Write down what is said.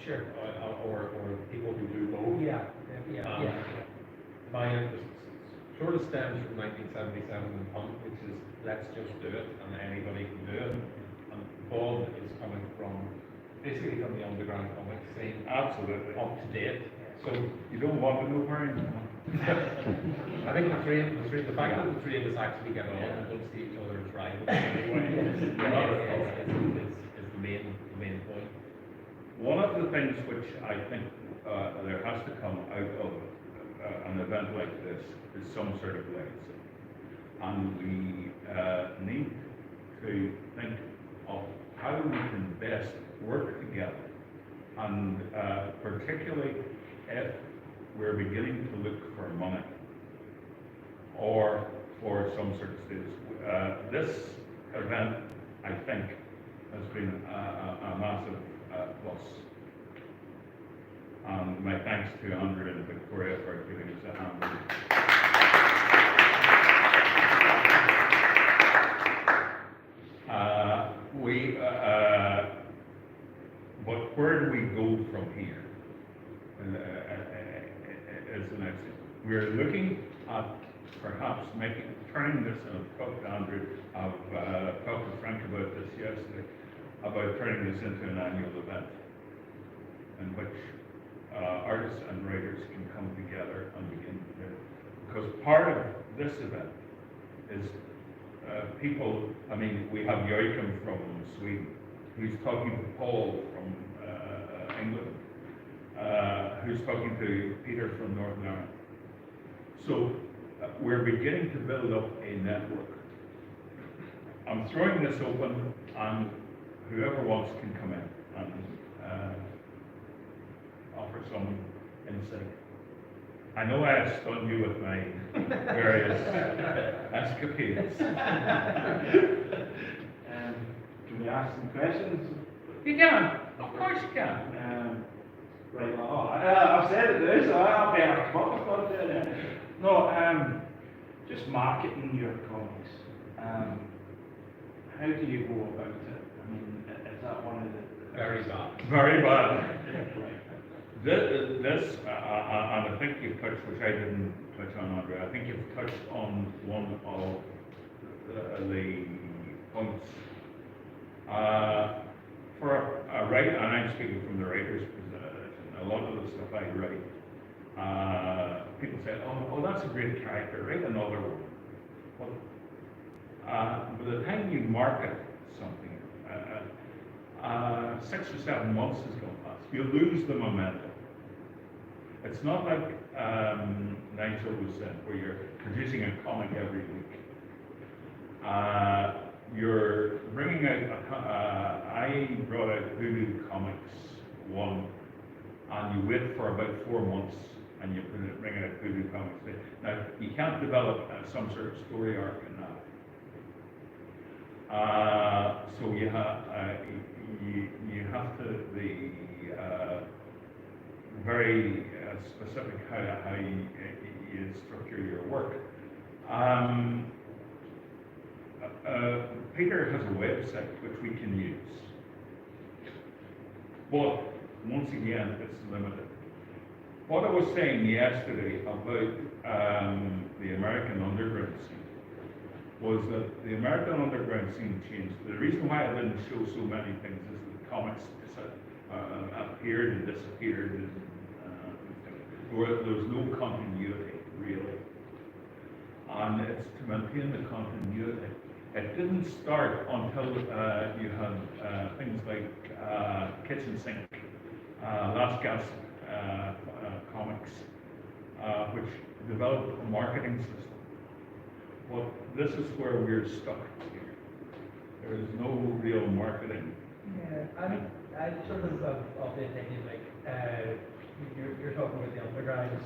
Sure. Or people who do both. Yeah. My interest sort of stems from 1977 and punk, which is let's just do it and anybody can do it. And Paul is coming from basically from the underground comic scene. Absolutely. Up to date. So you don't want to know where I am. I think the fact that the three of us actually get on and don't see each other as rivals anyway is the main point. One of the things which I think there has to come out of an event like this is some sort of legacy. And we need to think of how we can best work together, and particularly if we're beginning to look for money or for some sort of status. This event, I think, has been a massive plus. And my thanks to Andrew and Victoria for giving us a hand. But where do we go from here? Is the next thing. We're looking at perhaps turning this, and I've talked to Andrew, I've talked to Frank about this yesterday, about turning this into an annual event in which artists and writers can come together and begin to do. Because part of this event is people, I mean, we have Joachim from Sweden, who's talking to Paul from England, who's talking to Peter from Northern Ireland. So we're beginning to build up a network. I'm throwing this open, and whoever wants can come in and offer some insight. I know I have stunned you with my various escapades. Can we ask some questions? You can, of course you can. Right, well, I've said it there, so I'll be able to come up with one there. No, just marketing your comics. How do you go about it? I mean, is that one of the... Very bad. Very bad. Right. This and I think you've touched, which I didn't touch on, Andrew, I think you've touched on one of the points. For a writer, and I'm speaking from the writer's position, a lot of the stuff I write, people say, oh, that's a great character, write another one. Well, by the time you market something, 6 or 7 months is going to pass. You lose the momentum. It's not like Nigel was saying, where you're producing a comic every week. You're bringing out, I brought out UU Comics 1, and you wait for about 4 months, and you bring out UU Comics 2. Now, you can't develop some sort of story arc in that. So you have to be very specific how you structure your work. Peter has a website which we can use, but once again, it's limited. What I was saying yesterday about the American underground scene was that the American underground scene changed. The reason why I didn't show so many things is that comics appeared and disappeared, and there was no continuity, really. And it's to maintain the continuity. It didn't start until you had things like Kitchen Sink, Last Gasp Comics, which developed a marketing system. Well, this is where we're stuck here. There is no real marketing. Yeah, I sort of the opinion, like, you're talking about the underground